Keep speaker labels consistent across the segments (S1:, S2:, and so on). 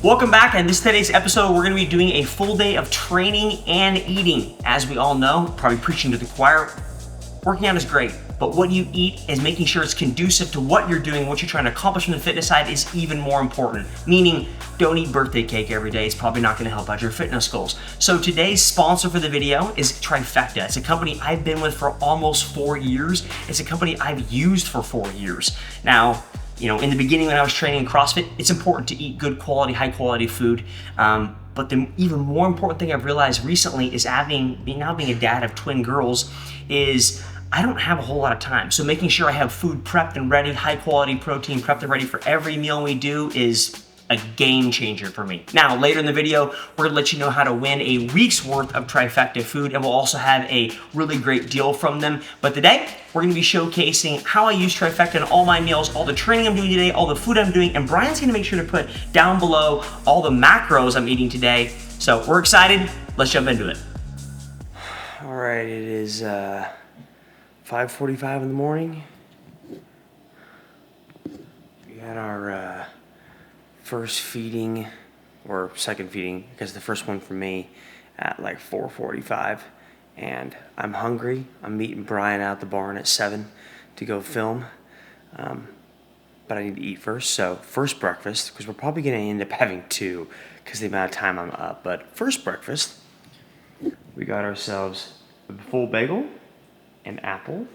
S1: Welcome back, and today's episode we're going to be doing a full day of training and eating. As we all know, probably preaching to the choir, working out is great, but what you eat is making sure it's conducive to what you're doing, what you're trying to accomplish from the fitness side is even more important. Meaning, don't eat birthday cake every day. It's probably not going to help out your fitness goals. So today's sponsor for the video is Trifecta. It's a company I've been with for almost 4 years. It's a company I've used for 4 years. Now, you know, in the beginning when I was training in CrossFit, it's important to eat good quality, high quality food. But the even more important thing I've realized recently is now being a dad of twin girls is I don't have a whole lot of time. So making sure I have food prepped and ready, high quality protein prepped and ready for every meal we do is a game changer for me. Now, later in the video, we're gonna let you know how to win a week's worth of Trifecta food, and we'll also have a really great deal from them. But today, we're gonna be showcasing how I use Trifecta in all my meals, all the training I'm doing today, all the food I'm doing, and Brian's gonna make sure to put down below all the macros I'm eating today. So we're excited, let's jump into it. All right, it is 5:45 in the morning. We had our first feeding, or second feeding, because the first one for me at like 4:45, and I'm hungry. I'm meeting Brian out at the barn at 7 to go film, but I need to eat first. So first breakfast, because we're probably gonna end up having 2 because the amount of time I'm up, but first breakfast, we got ourselves a full bagel, an apple,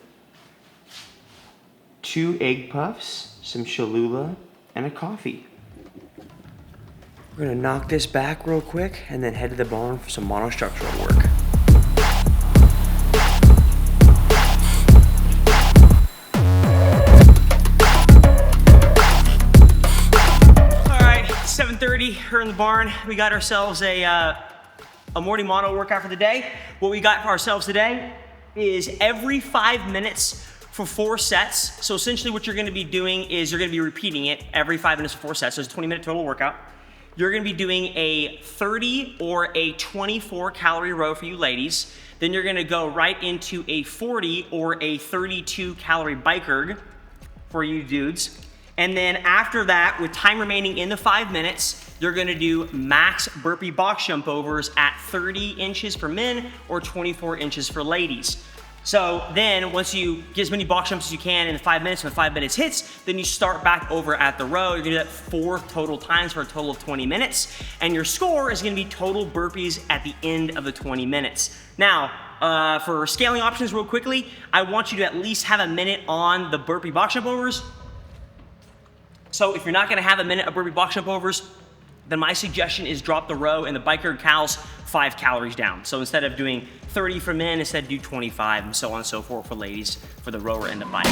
S1: 2 egg puffs, some Cholula, and a coffee. We're gonna knock this back real quick and then head to the barn for some monostructural work. All right, 7:30, we're in the barn. We got ourselves a morning mono workout for the day. What we got for ourselves today is every 5 minutes for 4 sets. So essentially what you're gonna be doing is you're gonna be repeating it every 5 minutes for 4 sets. So it's a 20-minute total workout. You're gonna be doing a 30 or a 24 calorie row for you ladies. Then you're gonna go right into a 40 or a 32 calorie bike erg for you dudes. And then after that, with time remaining in the 5 minutes, you're gonna do max burpee box jump overs at 30 inches for men or 24 inches for ladies. So then once you get as many box jumps as you can in the 5 minutes, when the 5 minutes hits, then you start back over at the row. You're gonna do that 4 total times for a total of 20 minutes. And your score is gonna be total burpees at the end of the 20 minutes. Now, for scaling options real quickly, I want you to at least have a minute on the burpee box jump overs. So if you're not gonna have a minute of burpee box jump overs, then my suggestion is drop the row and the biker cows 5 calories down. So instead of doing 30 for men, instead do 25 and so on and so forth for ladies for the rower and the bike.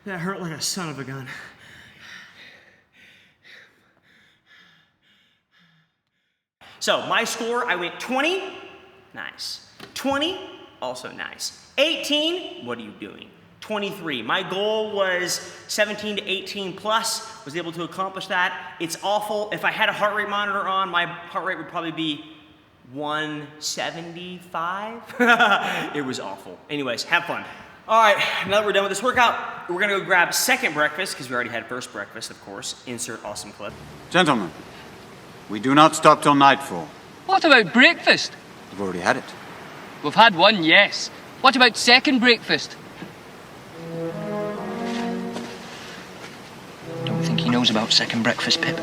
S1: That hurt like a son of a gun. So my score, I went 20, nice. 20, also nice. 18, what are you doing? 23. My goal was 17 to 18 plus, was able to accomplish that. It's awful. If I had a heart rate monitor on, my heart rate would probably be 175. It was awful. Anyways, have fun. All right, now that we're done with this workout, we're gonna go grab second breakfast, because we already had first breakfast, of course. Insert awesome clip.
S2: Gentlemen, we do not stop till nightfall.
S3: What about breakfast?
S2: We've already had it.
S3: We've had one, yes. What about second breakfast?
S4: details about second breakfast, Pip?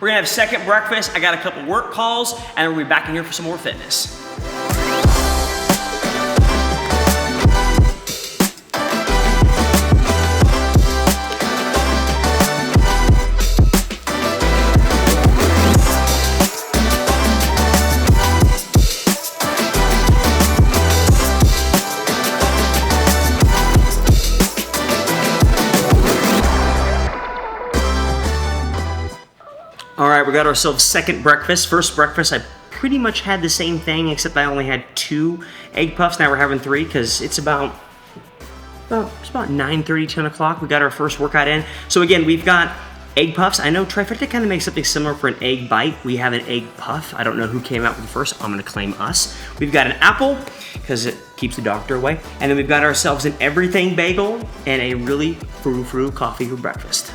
S1: We're gonna have second breakfast. I got a couple work calls, and we'll be back in here for some more fitness. All right, we got ourselves second breakfast. First breakfast, I pretty much had the same thing, except I only had 2 egg puffs. Now we're having 3 because it's about 9:30, 10 o'clock. We got our first workout in. So again, we've got egg puffs. I know Trifecta kind of makes something similar for an egg bite. We have an egg puff. I don't know who came out with it first. I'm gonna claim us. We've got an apple because it keeps the doctor away. And then we've got ourselves an everything bagel and a really frou-frou coffee for breakfast.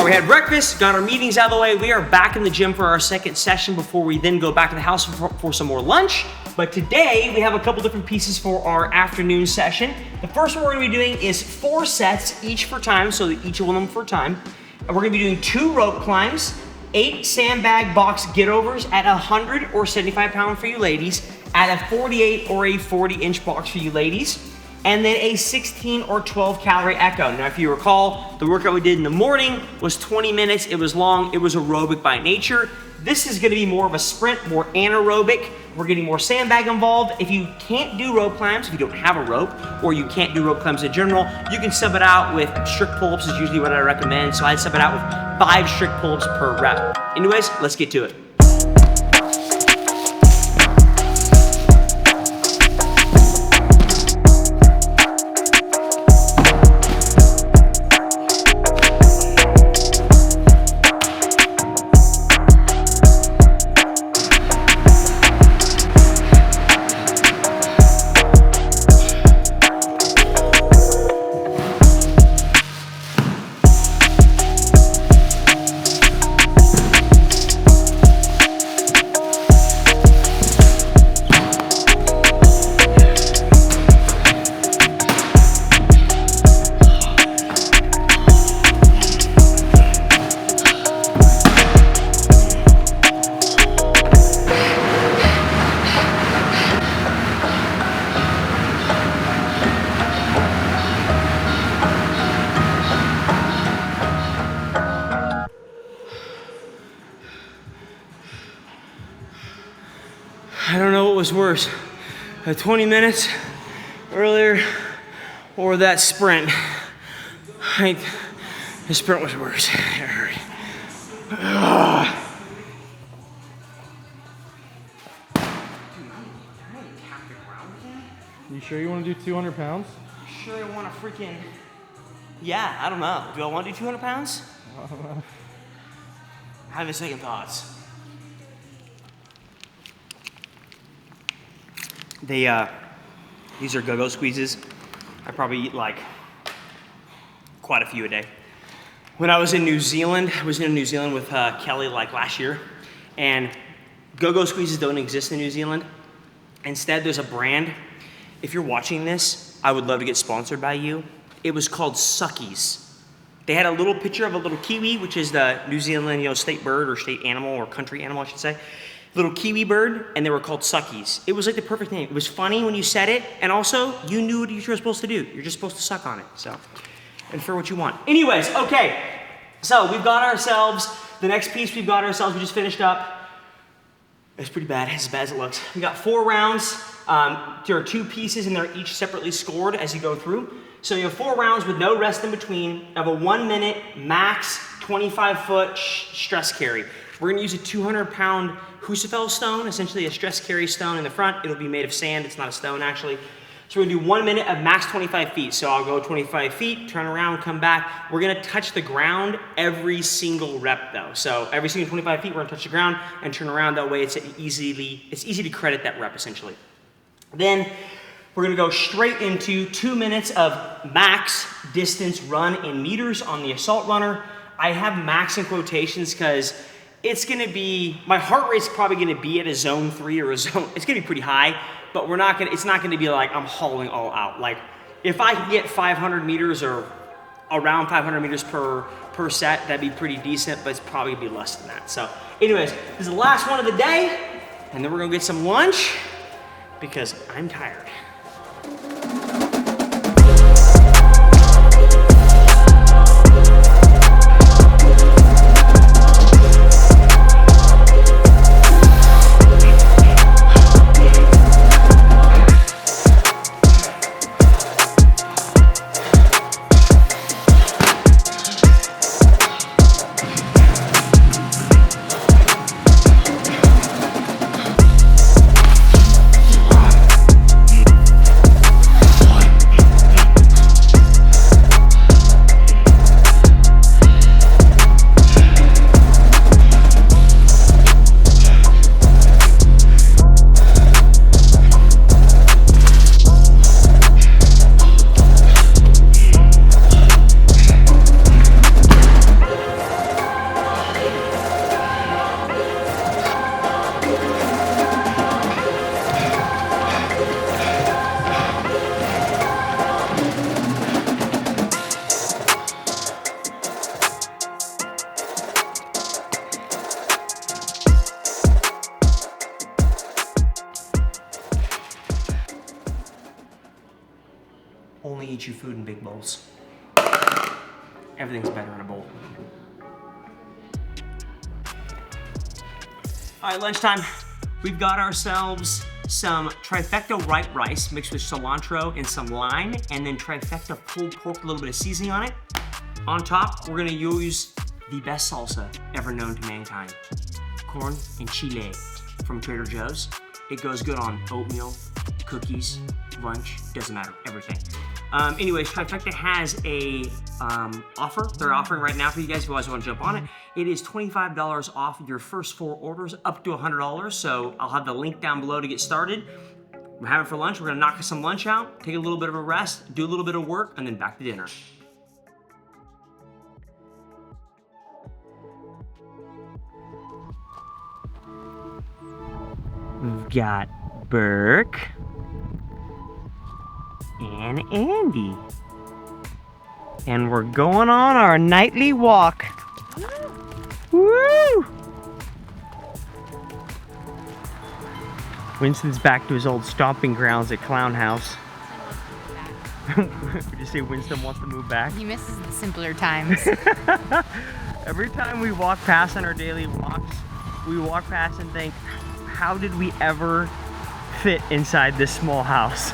S1: We had breakfast, got our meetings out of the way. We are back in the gym for our second session before we then go back to the house for some more lunch. But today we have a couple different pieces for our afternoon session. The first one we're gonna be doing is 4 sets, each for time, so each of them for time. And we're gonna be doing 2 rope climbs, 8 sandbag box get-overs at 100 or 75 pound for you ladies, at a 48 or a 40-inch box for you ladies, and then a 16 or 12 calorie echo. Now, if you recall, the workout we did in the morning was 20 minutes. It was long, it was aerobic by nature. This is gonna be more of a sprint, more anaerobic. We're getting more sandbag involved. If you can't do rope climbs, if you don't have a rope, or you can't do rope climbs in general, you can sub it out with strict pull-ups is usually what I recommend. So I'd sub it out with 5 strict pull-ups per rep. Anyways, let's get to it. I don't know what was worse, 20 minutes earlier or that sprint. The sprint was worse. It hurt.
S5: You sure you want to do 200 pounds?
S1: Sure I want to freaking... Yeah, I don't know. Do I want to do 200 pounds?
S5: I don't know.
S1: I have a second thoughts. These are go-go squeezes. I probably eat like quite a few a day. When I was in New Zealand, I was in New Zealand with Kelly like last year, and go-go squeezes don't exist in New Zealand. Instead, there's a brand. If you're watching this, I would love to get sponsored by you. It was called Suckies. They had a little picture of a little kiwi, which is the New Zealand, state bird or state animal or country animal, I should say. Little kiwi bird, and they were called Suckies. It was like the perfect name. It was funny when you said it, and also you knew what you were supposed to do. You're just supposed to suck on it, so infer what you want. Anyways, okay, so we've got ourselves, the next piece we just finished up. It's pretty bad, it's as bad as it looks. We got 4 rounds. There are 2 pieces, and they're each separately scored as you go through. So you have 4 rounds with no rest in between of a 1-minute max 25-foot stress carry. We're gonna use a 200-pound Husafel stone, essentially a stress carry stone in the front. It'll be made of sand, it's not a stone actually. So we're gonna do 1 minute of max 25 feet. So I'll go 25 feet, turn around, come back. We're gonna touch the ground every single rep though. So every single 25 feet, we're gonna touch the ground and turn around. That way it's easy to credit that rep essentially. Then we're gonna go straight into 2 minutes of max distance run in meters on the assault runner. I have max in quotations because it's gonna be, my heart rate's probably gonna be at a zone 3 or a zone, it's gonna be pretty high, but it's not gonna be like I'm hauling all out. Like if I can get 500 meters or around 500 meters per set, that'd be pretty decent, but it's probably gonna be less than that. So anyways, this is the last one of the day, and then we're gonna get some lunch because I'm tired. Only eat your food in big bowls. Everything's better in a bowl. All right, lunchtime. We've got ourselves some Trifecta white rice mixed with cilantro and some lime, and then Trifecta pulled pork, a little bit of seasoning on it. On top, we're gonna use the best salsa ever known to mankind. Corn and chile from Trader Joe's. It goes good on oatmeal, cookies, lunch, doesn't matter, everything. Anyways, Trifecta has a offer they're offering right now for you guys if you guys want to jump on it. It is $25 off your first 4 orders up to $100. So I'll have the link down below to get started. We're having for lunch. We're gonna knock some lunch out, take a little bit of a rest, do a little bit of work, and then back to dinner. We've got Burke and Andy. And we're going on our nightly walk. Woo! Winston's back to his old stomping grounds at Clown House. Would you say Winston wants to move back?
S4: He misses the simpler times.
S1: Every time we walk past on our daily walks, we walk past and think, how did we ever fit inside this small house?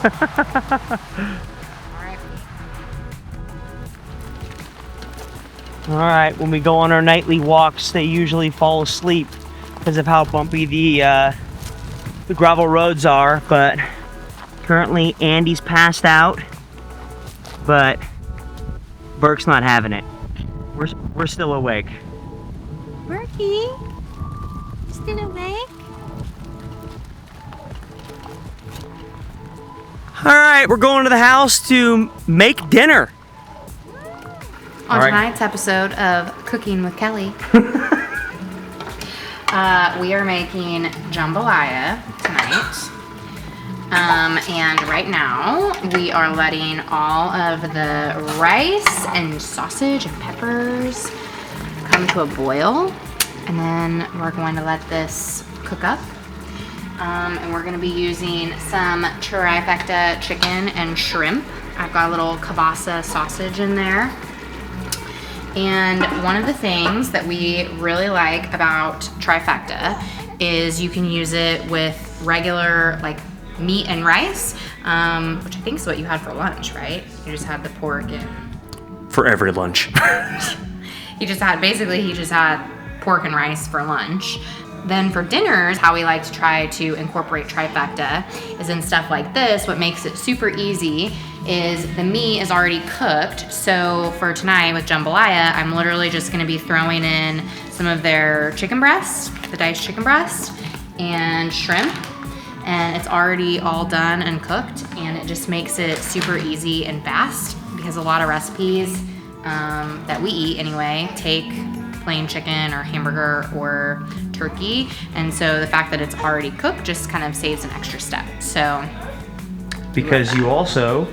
S1: All right, when we go on our nightly walks, they usually fall asleep because of how bumpy the gravel roads are, but currently Andy's passed out, but Burke's not having it. We're still awake.
S4: Berkey, still awake?
S1: All right, we're going to the house to make dinner.
S4: On tonight's episode of Cooking with Kelly, we are making jambalaya tonight. And right now, we are letting all of the rice and sausage and peppers come to a boil. And then we're going to let this cook up. And we're gonna be using some Trifecta chicken and shrimp. I've got a little kielbasa sausage in there. And one of the things that we really like about Trifecta is you can use it with regular like meat and rice, which I think is what you had for lunch, right? You just had the pork and...
S1: For every lunch.
S4: he just had pork and rice for lunch. Then for dinners, how we like to try to incorporate Trifecta is in stuff like this. What makes it super easy is the meat is already cooked. So for tonight with jambalaya, I'm literally just gonna be throwing in some of their chicken breast, the diced chicken breast, and shrimp. And it's already all done and cooked, and it just makes it super easy and fast because a lot of recipes that we eat anyway take plain chicken or hamburger or turkey. And so the fact that it's already cooked just kind of saves an extra step. So
S1: Because you also,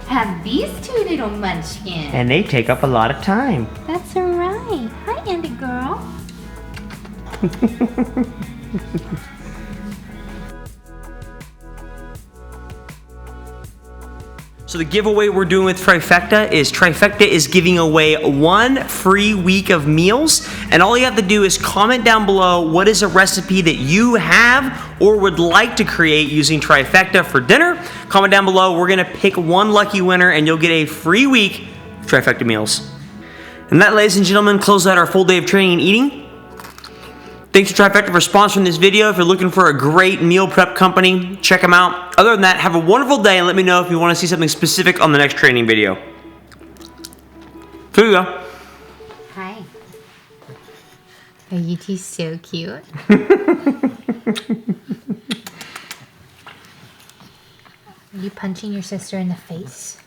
S4: have these two little munchkins.
S1: and they take up a lot of time.
S4: That's right. Hi, Andy girl.
S1: So the giveaway we're doing with Trifecta is giving away 1 free week of meals. And all you have to do is comment down below what is a recipe that you have or would like to create using Trifecta for dinner. Comment down below. We're gonna pick 1 lucky winner and you'll get a free week of Trifecta meals. And that, ladies and gentlemen, closes out our full day of training and eating. Thanks to Trifecta for sponsoring this video. If you're looking for a great meal prep company, check them out. Other than that, have a wonderful day and let me know if you want to see something specific on the next training video. Here you go.
S4: Hi. Are you two so cute? Are you punching your sister in the face?